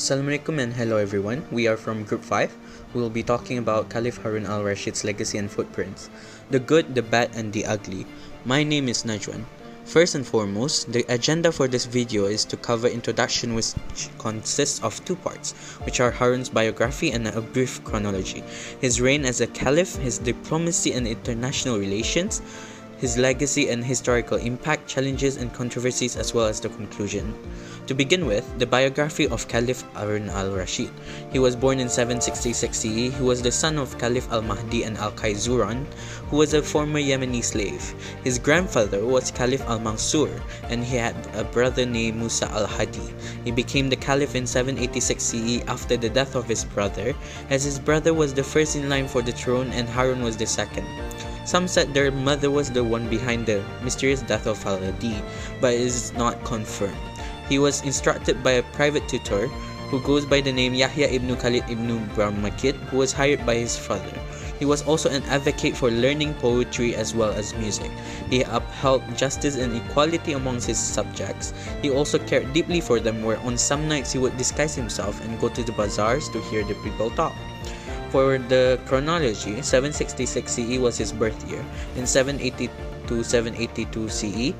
Assalamualaikum and hello everyone. We are from Group 5. We will be talking about Caliph Harun al-Rashid's legacy and footprints. The good, the bad, and the ugly. My name is Najwan. First and foremost, the agenda for this video is to cover introduction, which consists of two parts, which are Harun's biography and a brief chronology. His reign as a caliph, his diplomacy and international relations, his legacy and historical impact, challenges and controversies, as well as the conclusion. To begin with, the biography of Caliph Harun al-Rashid. He was born in 766 CE. He was the son of Caliph al-Mahdi and al-Qayzuran, who was a former Yemeni slave. His grandfather was Caliph al-Mansur, and he had a brother named Musa al-Hadi. He became the caliph in 786 CE after the death of his brother, as his brother was the first in line for the throne and Harun was the second. Some said their mother was the one behind the mysterious death of al-Hadi, but it is not confirmed. He was instructed by a private tutor who goes by the name Yahya ibn Khalid ibn Barmakid, who was hired by his father. He was also an advocate for learning poetry as well as music. He upheld justice and equality amongst his subjects. He also cared deeply for them, where on some nights he would disguise himself and go to the bazaars to hear the people talk. For the chronology, 766 CE was his birth year. In 780 to 782 CE,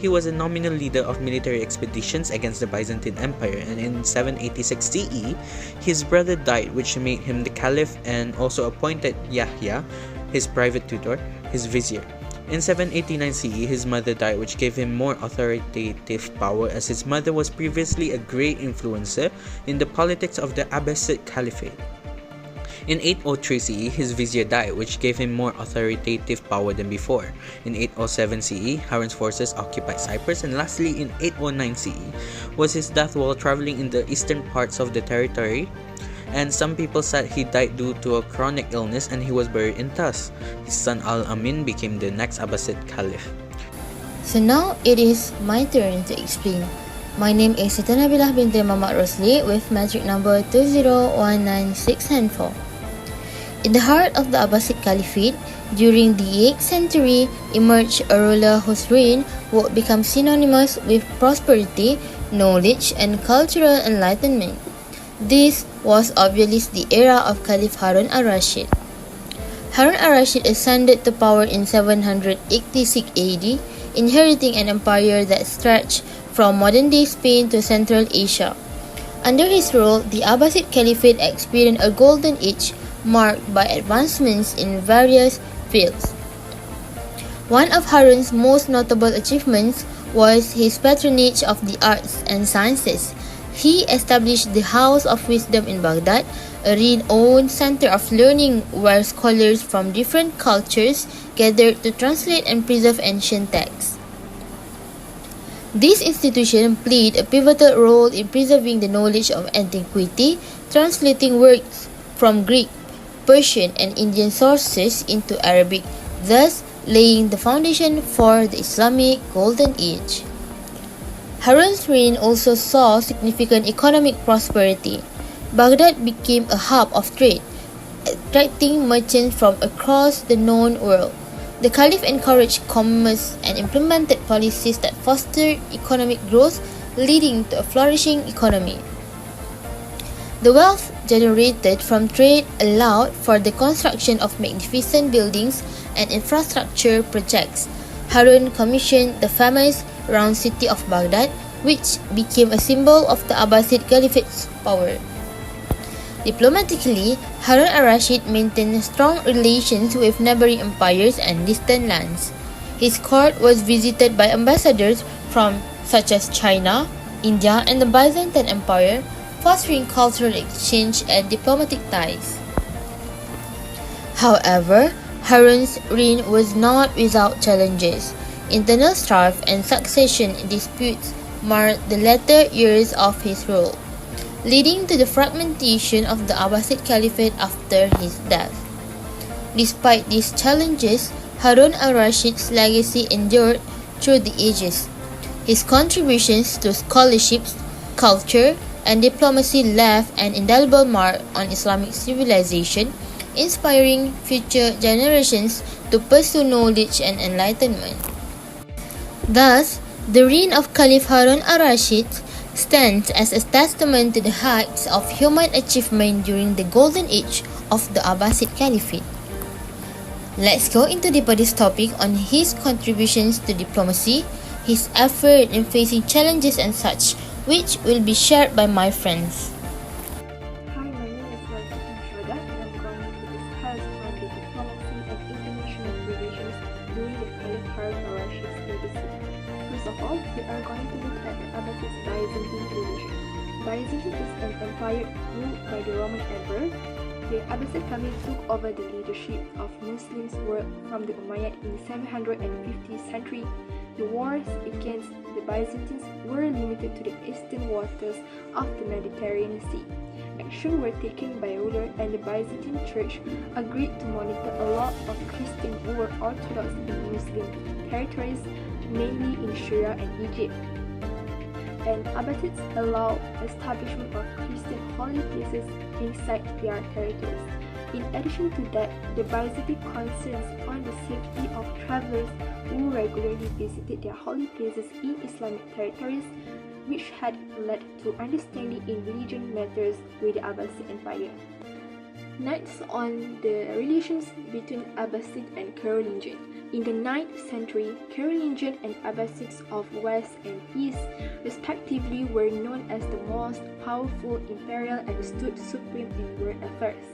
he was a nominal leader of military expeditions against the Byzantine Empire, and in 786 CE, his brother died, which made him the caliph and also appointed Yahya, his private tutor, his vizier. In 789 CE, his mother died, which gave him more authoritative power, as his mother was previously a great influencer in the politics of the Abbasid Caliphate. In 803 CE, his vizier died, which gave him more authoritative power than before. In 807 CE, Harun's forces occupied Cyprus, and lastly in 809 CE was his death while traveling in the eastern parts of the territory, and some people said he died due to a chronic illness and he was buried in Tus. His son Al-Amin became the next Abbasid Caliph. So now it is my turn to explain. My name is Siti Nabilah binti Muhammad Rosli with metric number 2019694. In the heart of the Abbasid Caliphate, during the 8th century, emerged a ruler whose reign would become synonymous with prosperity, knowledge, and cultural enlightenment. This was obviously the era of Caliph Harun al-Rashid. Harun al-Rashid ascended to power in 786 AD, inheriting an empire that stretched from modern-day Spain to Central Asia. Under his rule, the Abbasid Caliphate experienced a golden age marked by advancements in various fields. One of Harun's most notable achievements was his patronage of the arts and sciences. He established the House of Wisdom in Baghdad, a renowned center of learning where scholars from different cultures gathered to translate and preserve ancient texts. This institution played a pivotal role in preserving the knowledge of antiquity, translating works from Greek, Persian, and Indian sources into Arabic, thus laying the foundation for the Islamic Golden Age. Harun's reign also saw significant economic prosperity. Baghdad became a hub of trade, attracting merchants from across the known world. The Caliph encouraged commerce and implemented policies that fostered economic growth, leading to a flourishing economy. The wealth generated from trade allowed for the construction of magnificent buildings and infrastructure projects. Harun commissioned the famous Round City of Baghdad, which became a symbol of the Abbasid Caliphate's power. Diplomatically, Harun al-Rashid maintained strong relations with neighboring empires and distant lands. His court was visited by ambassadors from such as China, India, and the Byzantine Empire, fostering cultural exchange and diplomatic ties. However, Harun's reign was not without challenges. Internal strife and succession disputes marked the latter years of his rule, leading to the fragmentation of the Abbasid Caliphate after his death. Despite these challenges, Harun al-Rashid's legacy endured through the ages. His contributions to scholarship, culture, and diplomacy left an indelible mark on Islamic civilization, inspiring future generations to pursue knowledge and enlightenment. Thus, the reign of Caliph Harun al-Rashid stands as a testament to the heights of human achievement during the golden age of the Abbasid Caliphate. Let's go into deeper this topic on his contributions to diplomacy, his effort in facing challenges and such, which will be shared by my friends. Hi, my name is Shoda, and I'm going to discuss on the diplomacy and international relations during the Caliph Harun al-Rashid's legacy. First of all, we are going to look at the Abbasid-Byzantine relation. Byzantium is an empire ruled by the Roman Emperor. The Abbasid family took over the leadership of Muslims world from the Umayyad in the 750th century. The wars against the Byzantines were limited to the eastern waters of the Mediterranean Sea. Action were taken by ruler, and the Byzantine Church agreed to monitor a lot of Christians who were Orthodox in Muslim territories, mainly in Syria and Egypt. And Abbasids allowed establishment of Christian holy places inside their territories. In addition to that, the Byzantine concerns on the safety of travelers who regularly visited their holy places in Islamic territories, which had led to understanding in religion matters with the Abbasid Empire. Next, on the relations between Abbasid and Carolingian. In the 9th century, Carolingian and Abbasids of West and East, respectively, were known as the most powerful imperial and stood supreme in world affairs.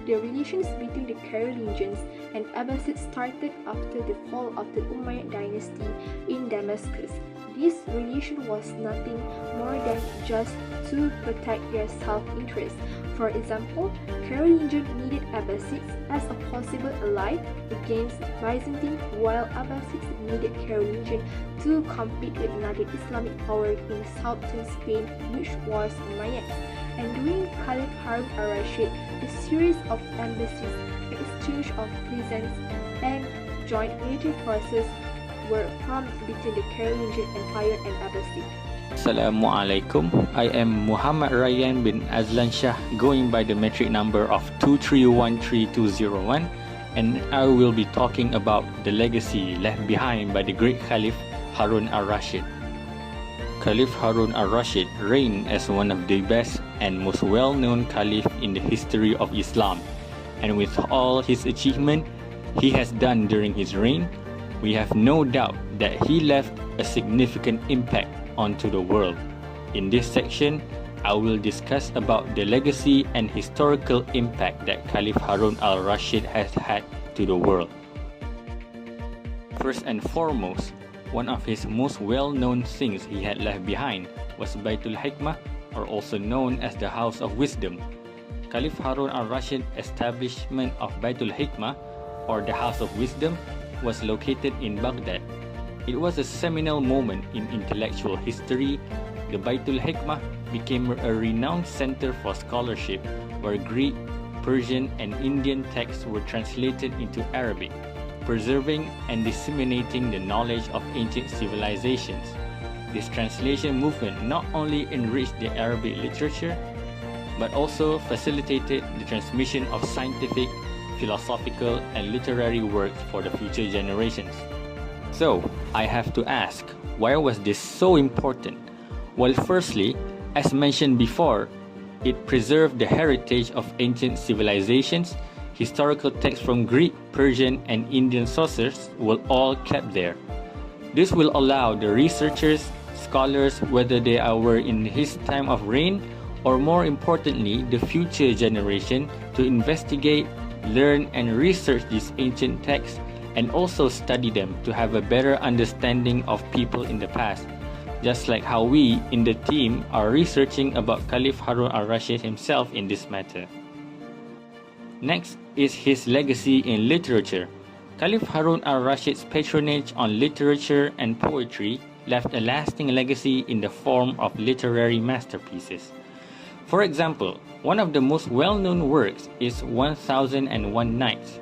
The relations between the Carolingians and Abbasids started after the fall of the Umayyad dynasty in Damascus. This relation was nothing more than just to protect their self-interest. For example, Carolingian needed Abbasids as a possible ally against Byzantine, while Abbasids needed Carolingian to compete with another Islamic power in southern Spain, which was Umayyad. And during Caliph Harun al-Rashid, a series of embassies, exchange of presents, and joint military forces were formed between the Carolingian Empire and Abbasid. Assalamualaikum. I am Muhammad Ryan bin Azlan Shah, going by the metric number of 2313201, and I will be talking about the legacy left behind by the great Caliph Harun al-Rashid. Caliph Harun al-Rashid reigned as one of the best and most well-known caliph in the history of Islam, and with all his achievement he has done during his reign, we have no doubt that he left a significant impact onto the world. In this section, I will discuss about the legacy and historical impact that Caliph Harun al-Rashid has had to the world. First and foremost, one of his most well-known things he had left behind was Baitul Hikmah, or also known as the House of Wisdom. Caliph Harun al-Rashid's establishment of Baitul Hikmah, or the House of Wisdom, was located in Baghdad. It was a seminal moment in intellectual history. The Baitul Hikmah became a renowned center for scholarship, where Greek, Persian, and Indian texts were translated into Arabic, preserving and disseminating the knowledge of ancient civilizations. This translation movement not only enriched the Arabic literature, but also facilitated the transmission of scientific, philosophical, and literary works for the future generations. So, I have to ask, why was this so important? Well, firstly, as mentioned before, it preserved the heritage of ancient civilizations. Historical texts from Greek, Persian, and Indian sources were all kept there. This will allow the researchers, scholars, whether they were in his time of reign, or more importantly, the future generation, to investigate, learn, and research these ancient texts, and also study them to have a better understanding of people in the past, just like how we in the team are researching about Caliph Harun al-Rashid himself in this matter. Next is his legacy in literature. Caliph Harun al-Rashid's patronage on literature and poetry left a lasting legacy in the form of literary masterpieces. For example, one of the most well-known works is 1001 Nights.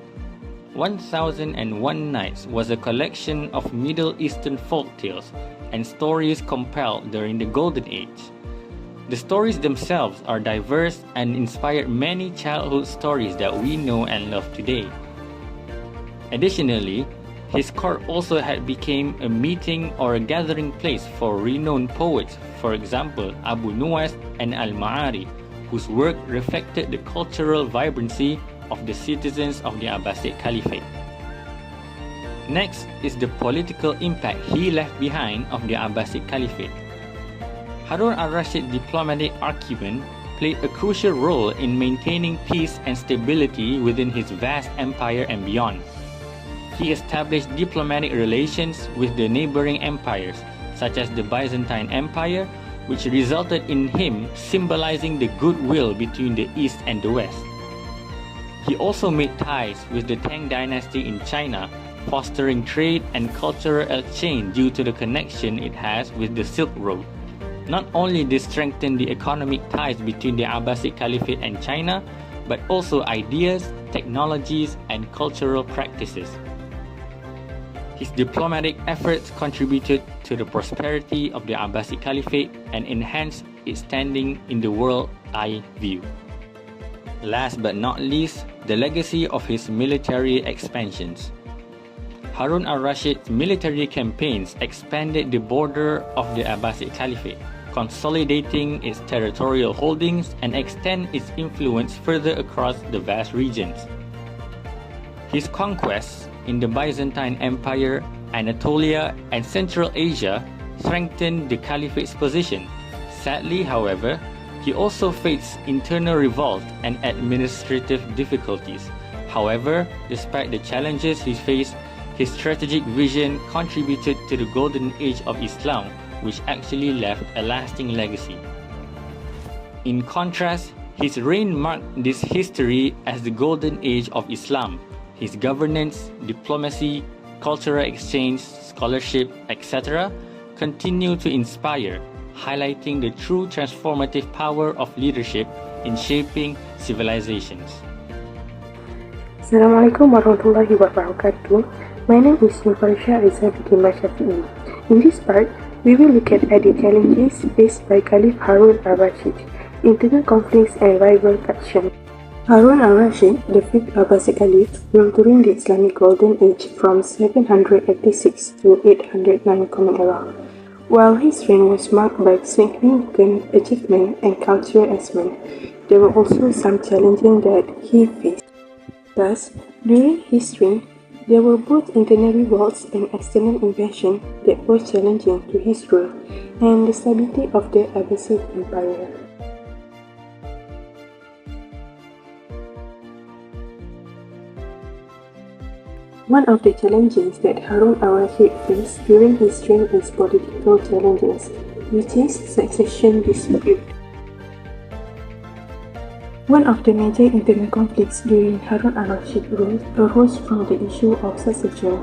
1001 Nights was a collection of Middle Eastern folk tales and stories compiled during the Golden Age. The stories themselves are diverse and inspired many childhood stories that we know and love today. Additionally, His court also had become a meeting or a gathering place for renowned poets, for example Abu Nuwas and al-Ma'ari, whose work reflected the cultural vibrancy of the citizens of the Abbasid Caliphate. Next is the political impact he left behind of the Abbasid Caliphate. Harun al-Rashid's diplomatic acumen played a crucial role in maintaining peace and stability within his vast empire and beyond. He established diplomatic relations with the neighboring empires, such as the Byzantine Empire, which resulted in him symbolizing the goodwill between the East and the West. He also made ties with the Tang dynasty in China, fostering trade and cultural exchange due to the connection it has with the Silk Road. Not only did this strengthen the economic ties between the Abbasid Caliphate and China, but also ideas, technologies, and cultural practices. His diplomatic efforts contributed to the prosperity of the Abbasid Caliphate and enhanced its standing in the world eye view. Last but not least, the legacy of his military expansions. Harun al-Rashid's military campaigns expanded the border of the Abbasid Caliphate, consolidating its territorial holdings and extend its influence further across the vast regions. His conquests in the Byzantine Empire, Anatolia, and Central Asia strengthened the Caliphate's position. Sadly, however, he also faced internal revolt and administrative difficulties. However, despite the challenges he faced, his strategic vision contributed to the golden age of Islam, which actually left a lasting legacy. In contrast, his reign marked this history as the golden age of Islam. His governance, diplomacy, cultural exchange, scholarship, etc. continue to inspire, highlighting the true transformative power of leadership in shaping civilizations. Assalamualaikum warahmatullahi wabarakatuh. My name is Nufarsha Rizabiti Mashafi'i. In this part, we will look at the challenges faced by Caliph Harun al-Rashid, internal conflicts and rival factions. Harun al-Rashid, the fifth Abbasid Caliph, ruled during the Islamic Golden Age from 786 to 809 Common Era. While his reign was marked by significant achievement and cultural advancement, there were also some challenges that he faced. Thus, during his reign, there were both internal revolts and external invasion that posed challenging to his rule and the stability of the Abbasid Empire. One of the challenges that Harun al-Rashid faced during his reign is political challenges, which is succession dispute. One of the major internal conflicts during Harun al-Rashid's rule arose from the issue of succession.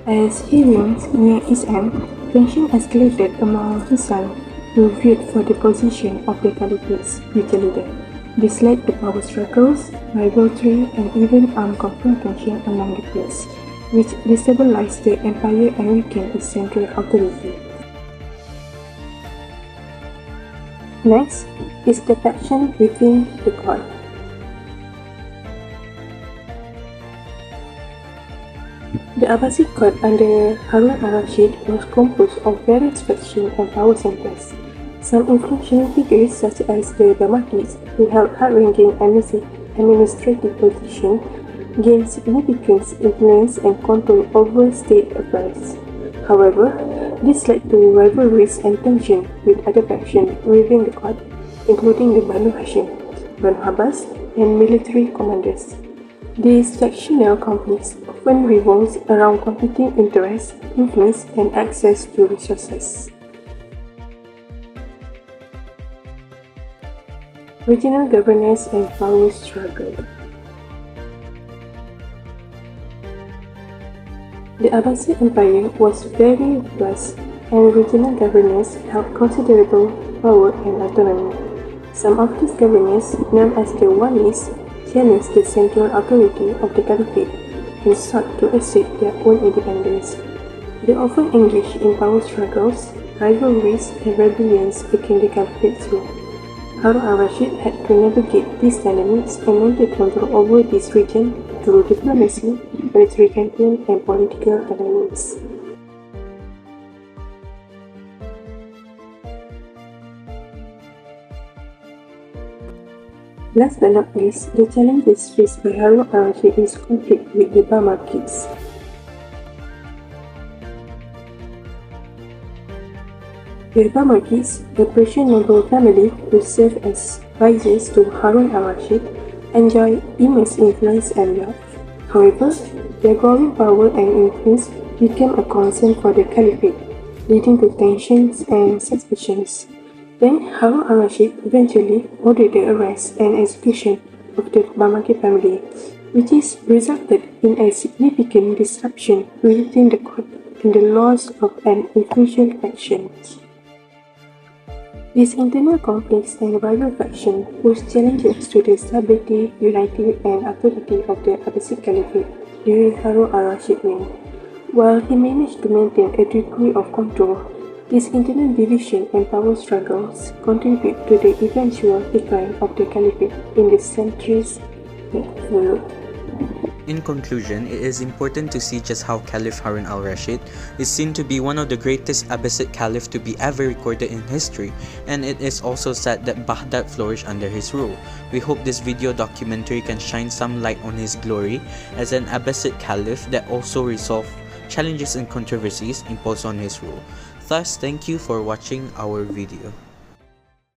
As he reigned near his end, tension escalated among his sons, who viewed for the position of the Caliphate's future leader. This led to power struggles, rivalry, and even armed confrontation among the peers, which destabilized the empire and weakened its central authority. Next is the faction within the court. The Abbasid court under Harun al-Rashid was composed of various factions and power centers. Some influential figures such as the Bamakids, who held high-ranking administrative positions, gained significant influence and control over state affairs. However, this led to rivalries and tension with other factions within the court, including the Banu Hashim, Banu Abbas, and military commanders. These factional conflicts often revolve around competing interests, influence, and access to resources. Regional governance and power struggle. The Abbasid Empire was very vast, and regional governors held considerable power and autonomy. Some of these governors, known as the Walis, challenged the central authority of the Caliphate and sought to assert their own independence. They often engaged in power struggles, rivalries, and rebellions against the Caliphate's rule. Harun al-Rashid had to navigate these dynamics and maintain control over this region through diplomacy, military campaign, and political alliance. Last but not least, the challenges faced by Harun al-Rashid is conflict with the Barmakids. The Barmakids, a Persian noble family who served as viziers to Harun al-Rashid, enjoy immense influence and wealth. However, their growing power and influence became a concern for the Caliphate, leading to tensions and suspicions. Then Harun al-Rashid eventually ordered the arrest and execution of the Barmaki family, which is resulted in a significant disruption within the court and the loss of an influential faction. These internal conflicts and rival factions posed challenges to the stability, unity, and authority of the Abbasid Caliphate during Harun al-Rashid's reign. While he managed to maintain a degree of control, these internal division and power struggles contribute to the eventual decline of the Caliphate in the centuries that followed. In conclusion, it is important to see just how Caliph Harun al-Rashid is seen to be one of the greatest Abbasid Caliph to be ever recorded in history, and it is also said that Baghdad flourished under his rule. We hope this video documentary can shine some light on his glory as an Abbasid Caliph that also resolved challenges and controversies imposed on his rule. Thus, thank you for watching our video.